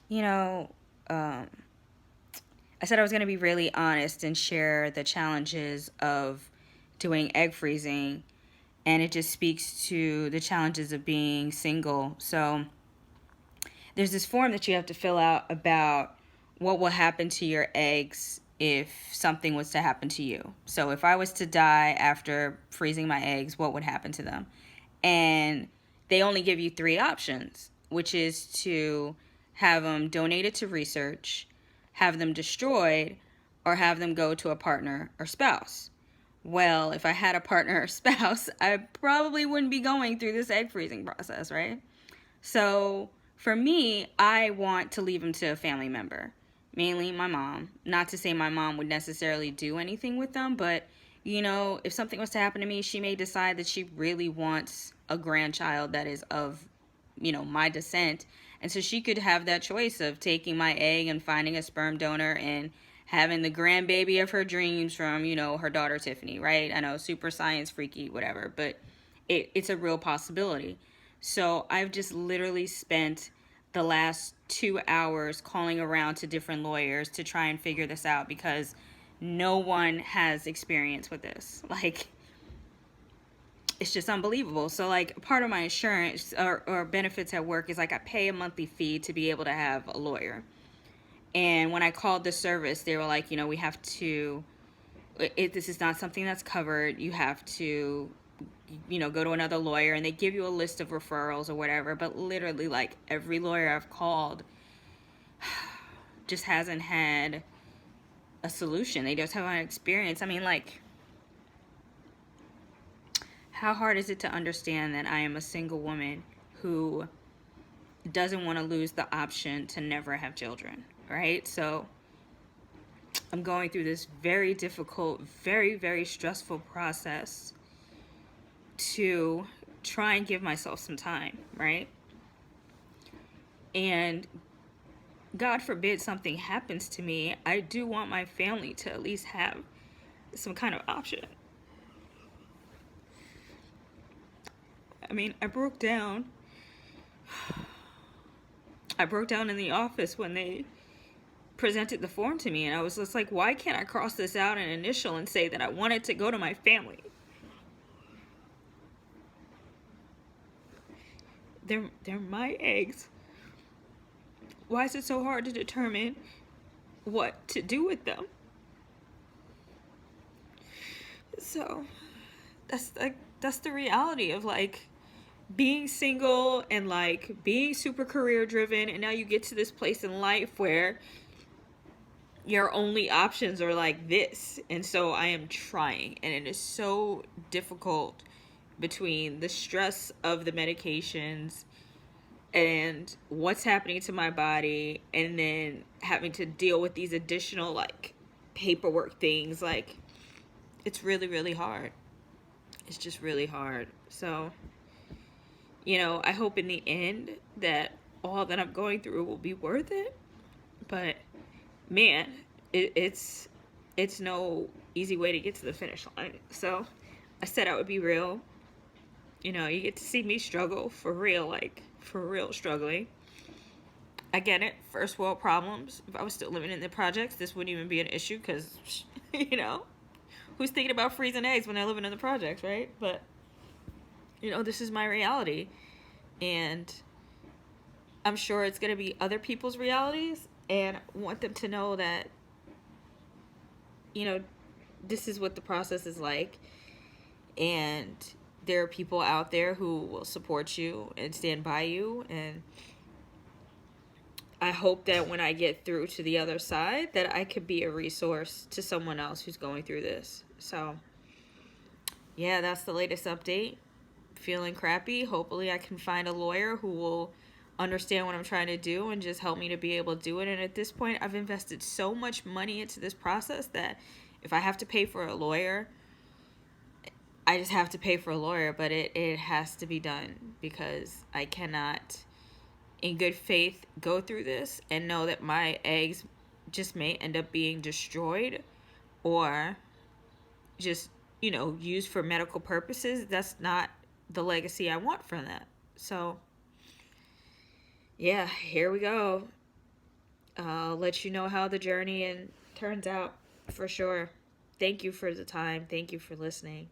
You know, um, I said I was going to be really honest and share the challenges of doing egg freezing, and it just speaks to the challenges of being single. So, there's this form that you have to fill out about what will happen to your eggs if something was to happen to you. So, if I was to die after freezing my eggs, what would happen to them? And they only give you three options, which is to have them donated to research, have them destroyed, or have them go to a partner or spouse. Well, if I had a partner or spouse, I probably wouldn't be going through this egg freezing process, right? So for me, I want to leave them to a family member, mainly my mom. Not to say my mom would necessarily do anything with them, but if something was to happen to me, she may decide that she really wants a grandchild that is of, my descent. And so she could have that choice of taking my egg and finding a sperm donor and having the grandbaby of her dreams from, her daughter Tiffany, right? I know, super science freaky, whatever, but it's a real possibility. So I've just literally spent the last 2 hours calling around to different lawyers to try and figure this out because no one has experience with this. Like, it's just unbelievable. So, like, part of my insurance or benefits at work is like I pay a monthly fee to be able to have a lawyer. And when I called the service, they were like, we have to, this is not something that's covered. You have to go to another lawyer, and they give you a list of referrals or whatever. But literally, like, every lawyer I've called just hasn't had a solution. They just haven't had experience. I mean, like, how hard is it to understand that I am a single woman who doesn't want to lose the option to never have children, right? So I'm going through this very difficult, very, very stressful process to try and give myself some time, right? And God forbid something happens to me, I do want my family to at least have some kind of option. I mean, I broke down. I broke down in the office when they presented the form to me, and I was just like, why can't I cross this out and initial and say that I wanted to go to my family? They're my eggs. Why is it so hard to determine what to do with them? So that's the reality of, like, being single and, like, being super career driven, and now you get to this place in life where your only options are like this. And so I am trying, and it is so difficult between the stress of the medications and what's happening to my body, and then having to deal with these additional, like, paperwork things. Like, it's really, really hard. It's just really hard. So, I hope in the end that all that I'm going through will be worth it. But man, it's no easy way to get to the finish line. So I said I would be real. You get to see me struggle for real, like, for real struggling. I get it. First world problems. If I was still living in the projects, this wouldn't even be an issue because, who's thinking about freezing eggs when they're living in the projects, right? But, this is my reality. And I'm sure it's going to be other people's realities. And I want them to know that, this is what the process is like. And there are people out there who will support you and stand by you. And I hope that when I get through to the other side, that I could be a resource to someone else who's going through this. So, yeah, that's the latest update. Feeling crappy. Hopefully I can find a lawyer who will understand what I'm trying to do and just help me to be able to do it. And at this point, I've invested so much money into this process that if I have to pay for a lawyer, I just have to pay for a lawyer. But it has to be done because I cannot, in good faith, go through this and know that my eggs just may end up being destroyed or just, used for medical purposes. That's not the legacy I want from that. So, yeah, here we go. I'll let you know how the journey and turns out for sure. Thank you for the time. Thank you for listening.